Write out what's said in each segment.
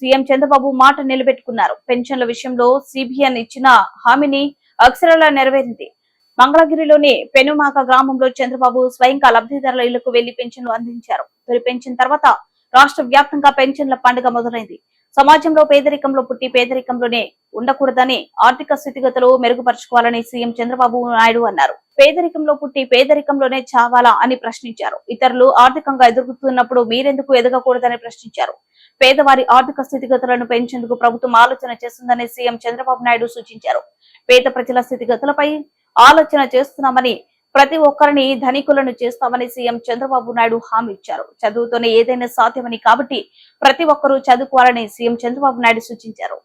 CM Chandrababu మాట నిలబెట్టుకున్నారు. పెన్షన్ల విషయంలో సిబిఎన్ ఇచ్చిన హామీని అక్షరాలా నెరవేరింది. మంగళగిరిలోని పెనుమాక గ్రామంలో చంద్రబాబు స్వయంగా లబ్ధిదారుల ఇళ్లకు వెళ్లి పెన్షన్లు అందించారు. తొలి పెన్షన్ తర్వాత రాష్ట్ర వ్యాప్తంగా పెన్షన్ల పండుగ మొదలైంది. సమాజంలో పేదరికంలో పుట్టి పేదరికంలోనే ఉండకూడదని, ఆర్థిక స్థితిగతులు మెరుగుపరుచుకోవాలని సీఎం చంద్రబాబు నాయుడు అన్నారు. పేదరికంలో పుట్టి పేదరికంలోనే చావాలా అని ప్రశ్నించారు. ఇతరులు ఆర్థికంగా ఎదుగుతున్నప్పుడు మీరెందుకు ఎదగకూడదని ప్రశ్నించారు. పేదవారి ఆర్థిక స్థితిగతులను పెంచేందుకు ప్రభుత్వం ఆలోచన చేస్తుందని సీఎం చంద్రబాబు నాయుడు సూచించారు. పేద ప్రజల స్థితిగతులపై ఆలోచన చేస్తున్నామని, ప్రతి ఒక్కరిని ధనికులను చేస్తామని సీఎం చంద్రబాబు నాయుడు హామీ ఇచ్చారు. చదువుతోనే ఏదైనా సాధ్యమని, కాబట్టి ప్రతి ఒక్కరూ చదువుకోవాలని సీఎం చంద్రబాబు నాయుడు సూచించారు.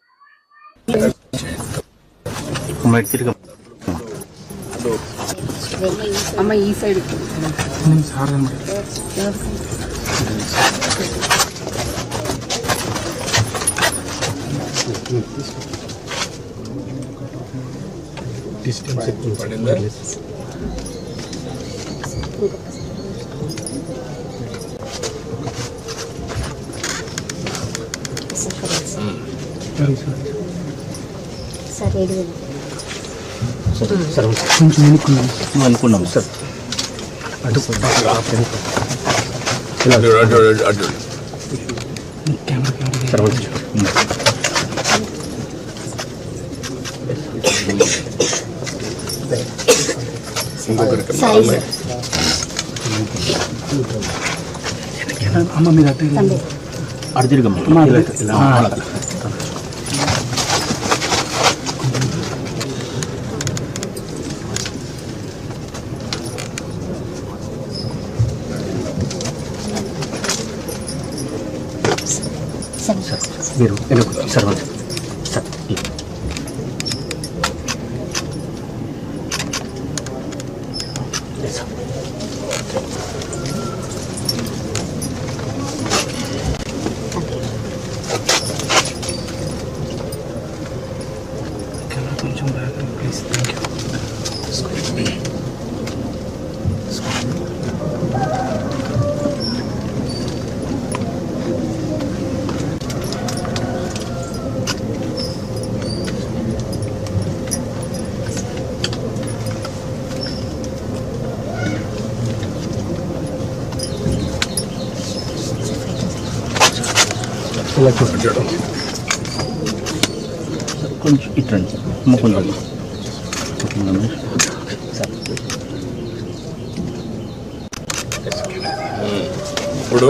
కొంచెం అనుకున్నాం సార్. అమ్మ మీరు అటు తిరిగమ్మ. మీరు సర్వంత్ సార్ కొంచెం ప్లీజ్. Thank you. కొంచెం ఇట్రండి అమ్మ, కొంచెం ఇప్పుడు